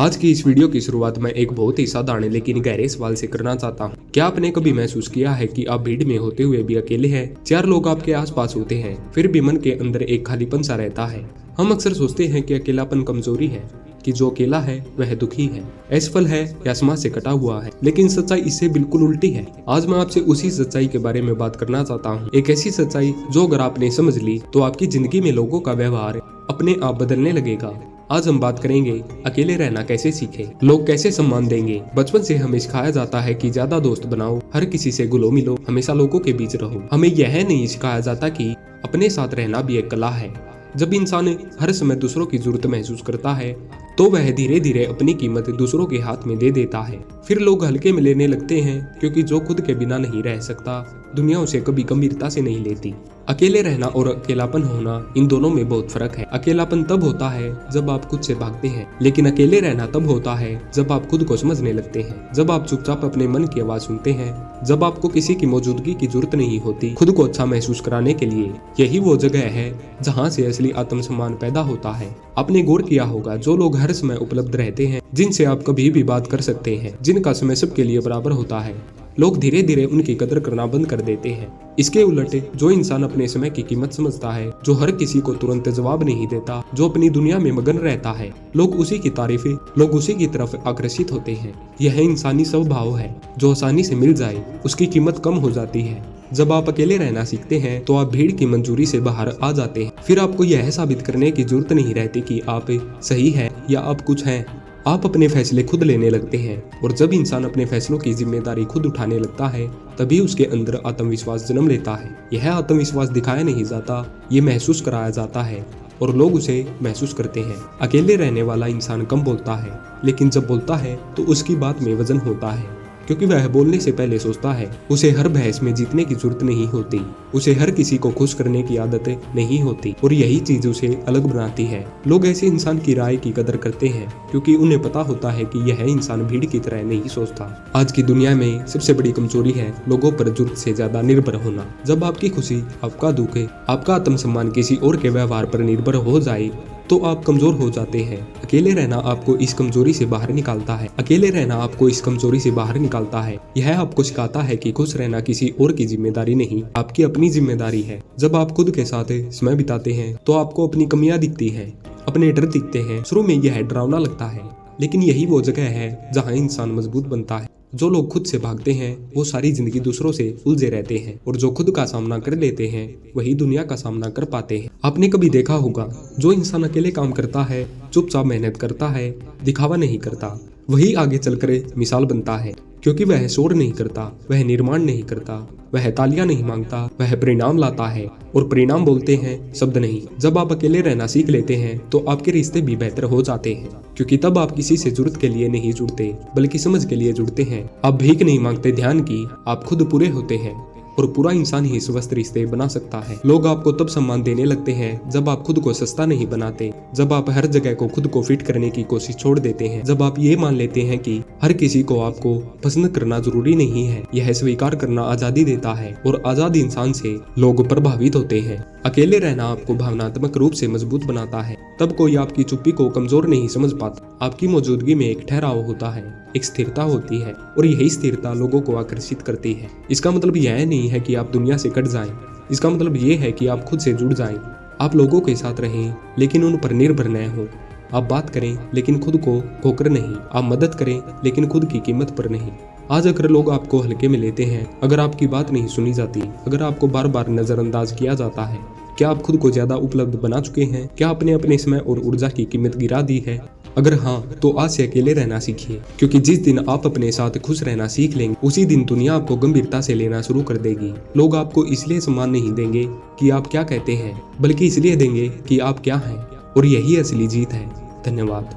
आज की इस वीडियो की शुरुआत मैं एक बहुत ही साधारण लेकिन गहरे सवाल से करना चाहता हूँ। क्या आपने कभी महसूस किया है कि आप भीड़ में होते हुए भी अकेले हैं? 4 लोग आपके आसपास होते हैं, फिर भी मन के अंदर एक खालीपन सा रहता है। हम अक्सर सोचते हैं कि अकेलापन कमजोरी है, कि जो अकेला है वह दुखी है, असफल है या समाज से कटा हुआ है। लेकिन सच्चाई इससे बिल्कुल उल्टी है। आज मैं आपसे उसी सच्चाई के बारे में बात करना चाहता हूँ। एक ऐसी सच्चाई जो अगर आपने समझ ली तो आपकी जिंदगी में लोगों का व्यवहार अपने आप बदलने लगेगा। आज हम बात करेंगे अकेले रहना कैसे सीखें, लोग कैसे सम्मान देंगे। बचपन से हमें सिखाया जाता है कि ज्यादा दोस्त बनाओ, हर किसी से घुलो मिलो, हमेशा लोगों के बीच रहो। हमें यह नहीं सिखाया जाता कि अपने साथ रहना भी एक कला है। जब इंसान हर समय दूसरों की जरूरत महसूस करता है तो वह धीरे धीरे अपनी कीमत दूसरों के हाथ में दे देता है। फिर लोग हल्के में लेने लगते हैं, क्योंकि जो खुद के बिना नहीं रह सकता दुनिया उसे कभी गंभीरता से नहीं लेती। अकेले रहना और अकेलापन होना, इन दोनों में बहुत फर्क है। अकेलापन तब होता है जब आप खुद से भागते हैं, लेकिन अकेले रहना तब होता है जब आप खुद को समझने लगते हैं, जब आप चुपचाप अपने मन की आवाज सुनते हैं, जब आपको किसी की मौजूदगी की जरूरत नहीं होती खुद को अच्छा महसूस कराने के लिए। यही वो जगह है जहाँ से असली आत्मसम्मान पैदा होता है। आपने गौर किया होगा, जो लोग हर समय उपलब्ध रहते हैं, जिनसे आप कभी भी बात कर सकते हैं, जिनका समय सबके लिए बराबर होता है, लोग धीरे धीरे उनकी कदर करना बंद कर देते हैं। इसके उलट जो इंसान अपने समय की कीमत समझता है, जो हर किसी को तुरंत जवाब नहीं देता, जो अपनी दुनिया में मगन रहता है, लोग उसी की तारीफें, लोग उसी की तरफ आकर्षित होते हैं। यह इंसानी स्वभाव है। जो आसानी से मिल जाए उसकी कीमत कम हो जाती है। जब आप अकेले रहना सीखते हैं तो आप भीड़ की मंजूरी से बाहर आ जाते हैं। फिर आपको यह साबित करने की जरूरत नहीं रहती कि आप सही है या आप कुछ हैं। आप अपने फैसले खुद लेने लगते हैं, और जब इंसान अपने फैसलों की जिम्मेदारी खुद उठाने लगता है तभी उसके अंदर आत्मविश्वास जन्म लेता है। यह आत्मविश्वास दिखाया नहीं जाता, ये महसूस कराया जाता है, और लोग उसे महसूस करते हैं। अकेले रहने वाला इंसान कम बोलता है, लेकिन जब बोलता है तो उसकी बात में वजन होता है, क्योंकि वह बोलने से पहले सोचता है। उसे हर बहस में जीतने की जरूरत नहीं होती, उसे हर किसी को खुश करने की आदत नहीं होती, और यही चीज उसे अलग बनाती है। लोग ऐसे इंसान की राय की कदर करते हैं, क्योंकि उन्हें पता होता है कि यह इंसान भीड़ की तरह नहीं सोचता। आज की दुनिया में सबसे बड़ी कमजोरी है लोगों पर जरूरत से ज्यादा निर्भर होना। जब आपकी खुशी, आपका दुख, आपका आत्मसम्मान किसी और के व्यवहार पर निर्भर हो जाए तो आप कमजोर हो जाते हैं। अकेले रहना आपको इस कमजोरी से बाहर निकालता है। अकेले रहना आपको इस कमजोरी से बाहर निकालता है। यह आपको सिखाता है कि खुश रहना किसी और की जिम्मेदारी नहीं, आपकी अपनी जिम्मेदारी है। जब आप खुद के साथ समय बिताते हैं तो आपको अपनी कमियां दिखती हैं, अपने डर दिखते हैं। शुरू में यह डरावना लगता है, लेकिन यही वो जगह है जहाँ इंसान मजबूत बनता है। जो लोग खुद से भागते हैं वो सारी जिंदगी दूसरों से उलझे रहते हैं, और जो खुद का सामना कर लेते हैं वही दुनिया का सामना कर पाते हैं। आपने कभी देखा होगा, जो इंसान अकेले काम करता है, चुपचाप मेहनत करता है, दिखावा नहीं करता, वही आगे चलकर मिसाल बनता है, क्योंकि वह शोर नहीं करता, वह निर्माण नहीं करता, वह तालियां नहीं मांगता, वह परिणाम लाता है। और परिणाम बोलते हैं, शब्द नहीं। जब आप अकेले रहना सीख लेते हैं तो आपके रिश्ते भी बेहतर हो जाते हैं, क्योंकि तब आप किसी से जरूरत के लिए नहीं जुड़ते, बल्कि समझ के लिए जुड़ते हैं। आप भीख नहीं मांगते ध्यान की, आप खुद पूरे होते हैं, और पूरा इंसान ही स्वस्थ रिश्ते बना सकता है। लोग आपको तब सम्मान देने लगते हैं जब आप खुद को सस्ता नहीं बनाते, जब आप हर जगह को खुद को फिट करने की कोशिश छोड़ देते हैं, जब आप ये मान लेते हैं कि हर किसी को आपको पसंद करना जरूरी नहीं है। यह स्वीकार करना आजादी देता है, और आजाद इंसान से लोग प्रभावित होते हैं। अकेले रहना आपको भावनात्मक रूप से मजबूत बनाता है। तब कोई आपकी चुप्पी को कमजोर नहीं समझ पाता। आपकी मौजूदगी में एक ठहराव होता है, एक स्थिरता होती है, और यही स्थिरता लोगों को आकर्षित करती है। इसका मतलब यह नहीं है कि आप दुनिया से कट जाएं, इसका मतलब ये है कि आप खुद से जुड़ जाएं। आप लोगों के साथ रहें, लेकिन उन पर निर्भर न हो। आप बात करें, लेकिन खुद को खोकर नहीं। आप मदद करें, लेकिन खुद की कीमत पर नहीं। आज अगर लोग आपको हल्के में लेते हैं, अगर आपकी बात नहीं सुनी जाती, अगर आपको बार बार नजरअंदाज किया जाता है, क्या आप खुद को ज्यादा उपलब्ध बना चुके हैं? क्या आपने अपने समय और ऊर्जा की कीमत गिरा दी है? अगर हाँ, तो आज से अकेले रहना सीखिए, क्योंकि जिस दिन आप अपने साथ खुश रहना सीख लेंगे उसी दिन दुनिया आपको गंभीरता से लेना शुरू कर देगी। लोग आपको इसलिए सम्मान नहीं देंगे कि आप क्या कहते हैं, बल्कि इसलिए देंगे कि आप क्या हैं, और यही असली जीत है। धन्यवाद।